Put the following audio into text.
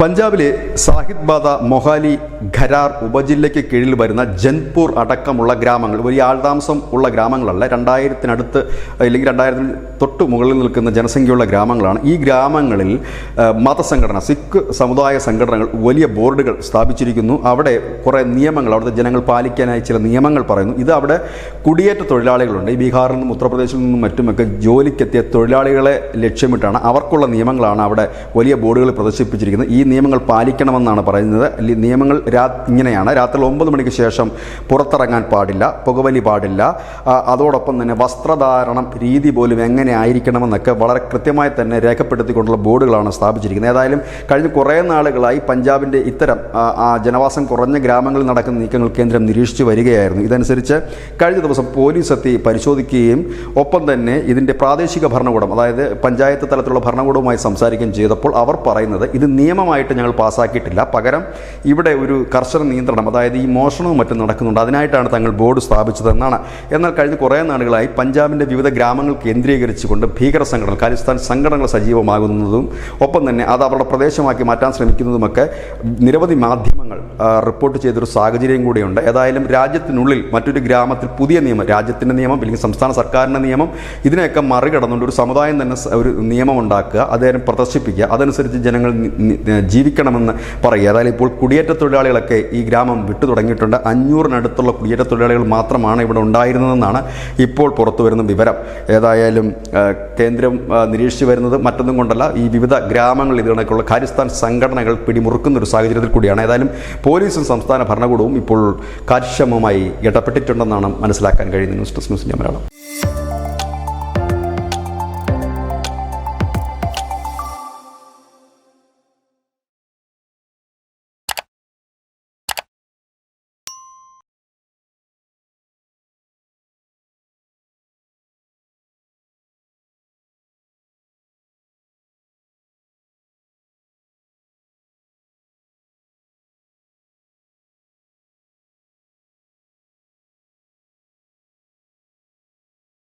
പഞ്ചാബിലെ സാഹിദ് ബാദ മൊഹാലി ഖരാർ ഉപജില്ലയ്ക്ക് കീഴിൽ വരുന്ന ജൻപൂർ അടക്കമുള്ള ഗ്രാമങ്ങൾ വലിയ ആൾതാമസം ഉള്ള ഗ്രാമങ്ങളല്ല. 2000-നടുത്ത് അല്ലെങ്കിൽ 2000 തൊട്ട് മുകളിൽ നിൽക്കുന്ന ജനസംഖ്യയുള്ള ഗ്രാമങ്ങളാണ്. ഈ ഗ്രാമങ്ങളിൽ മതസംഘടന സിഖ് സമുദായ സംഘടനകൾ വലിയ ബോർഡുകൾ സ്ഥാപിച്ചിരിക്കുന്നു. അവിടെ കുറേ നിയമങ്ങൾ അവിടുത്തെ ജനങ്ങൾ പാലിക്കാനായി ചില നിയമങ്ങൾ പറയുന്നു. ഇത് അവിടെ കുടിയേറ്റ തൊഴിലാളികളുണ്ട്. ഈ ബീഹാറിൽ നിന്നും ഉത്തർപ്രദേശിൽ നിന്നും മറ്റുമൊക്കെ ജോലിക്കെത്തിയ തൊഴിലാളികളെ ലക്ഷ്യമിട്ടാണ് അവർക്കുള്ള നിയമങ്ങളാണ് അവിടെ വലിയ ബോർഡുകൾ പ്രദർശിപ്പിച്ചിരിക്കുന്നത്. ഈ നിയമങ്ങൾ പാലിക്കണമെന്നാണ് പറയുന്നത്. നിയമങ്ങൾ ഇങ്ങനെയാണ്: രാത്രി 9 മണിക്ക് ശേഷം പുറത്തിറങ്ങാൻ പാടില്ല, പുകവലി പാടില്ല, അതോടൊപ്പം തന്നെ വസ്ത്രധാരണം രീതി പോലും എങ്ങനെ ആയിരിക്കണമെന്നൊക്കെ വളരെ കൃത്യമായി തന്നെ രേഖപ്പെടുത്തിക്കൊണ്ടുള്ള ബോർഡുകളാണ് സ്ഥാപിച്ചിരിക്കുന്നത്. ഏതായാലും കഴിഞ്ഞ കുറേ നാളുകളായി പഞ്ചാബിൻ്റെ ഇത്തരം ജനവാസം കുറഞ്ഞ ഗ്രാമങ്ങളിൽ നടക്കുന്ന നീക്കങ്ങൾ കേന്ദ്രം നിരീക്ഷിച്ചു വരികയായിരുന്നു. ഇതനുസരിച്ച് കഴിഞ്ഞ ദിവസം പോലീസ് എത്തി പരിശോധിക്കുകയും ഒപ്പം തന്നെ ഇതിൻ്റെ പ്രാദേശിക ഭരണകൂടം, അതായത് പഞ്ചായത്ത് തലത്തിലുള്ള ഭരണകൂടവുമായി സംസാരിക്കുകയും ചെയ്തപ്പോൾ അവർ പറയുന്നത് ഇത് നിയമമായിട്ട് ഞങ്ങൾ പാസ്സാക്കിയിട്ടില്ല, പകരം ഇവിടെ ഒരു കർശന നിയന്ത്രണം, അതായത് ഈ മോഷണവും മറ്റും നടക്കുന്നുണ്ട്, അതിനായിട്ടാണ് തങ്ങൾ ബോർഡ് സ്ഥാപിച്ചതെന്നാണ്. എന്നാൽ കഴിഞ്ഞ കുറേ നാളുകളായി പഞ്ചാബിൻ്റെ വിവിധ ഗ്രാമങ്ങൾ കേന്ദ്രീകരിച്ചുകൊണ്ട് ഭീകര സംഘടനകൾ, ഖാലിസ്ഥാൻ സംഘടനകൾ സജീവമാകുന്നതും ഒപ്പം തന്നെ അത് അവരുടെ പ്രദേശമാക്കി മാറ്റാൻ ശ്രമിക്കുന്നതുമൊക്കെ നിരവധി മാധ്യമങ്ങൾ റിപ്പോർട്ട് ചെയ്തൊരു സാഹചര്യം കൂടിയുണ്ട്. ഏതായാലും രാജ്യത്തിനുള്ളിൽ മറ്റൊരു ഗ്രാമത്തിൽ പുതിയ നിയമം, രാജ്യത്തിൻ്റെ നിയമം അല്ലെങ്കിൽ സംസ്ഥാന സർക്കാരിൻ്റെ നിയമം, ഇതിനെയൊക്കെ മറികടന്നുകൊണ്ട് ഒരു സമുദായം തന്നെ ഒരു നിയമം ഉണ്ടാക്കുക, അതിനെ പ്രദർശിപ്പിക്കുക, അതനുസരിച്ച് ജനങ്ങൾ ജീവിക്കണമെന്ന് പറയുക. ഏതായാലും ഇപ്പോൾ കുടിയേറ്റ തൊഴിലാളികളൊക്കെ ഈ ഗ്രാമം വിട്ടു തുടങ്ങിയിട്ടുണ്ട്. 500-നടുത്തുള്ള കുടിയേറ്റ തൊഴിലാളികൾ മാത്രമാണ് ഇവിടെ ഉണ്ടായിരുന്നതെന്നാണ് ഇപ്പോൾ പുറത്തു വരുന്ന വിവരം. ഏതായാലും കേന്ദ്രം നിരീക്ഷിച്ചു വരുന്നത് മറ്റൊന്നും കൊണ്ടല്ല, ഈ വിവിധ ഗ്രാമങ്ങളിൽ ഇതിനൊക്കെയുള്ള ഖാലിസ്ഥാൻ സംഘടനകൾ പിടിമുറുക്കുന്ന ഒരു സാഹചര്യത്തിൽ കൂടിയാണ്. ഏതായാലും പോലീസും സംസ്ഥാന ഭരണകൂടവും ഇപ്പോൾ കാര്യക്ഷമമായി ഇടപെട്ടിട്ടുണ്ടെന്നാണ് മനസ്സിലാക്കാൻ കഴിയുന്നത്. News desk Malayalam.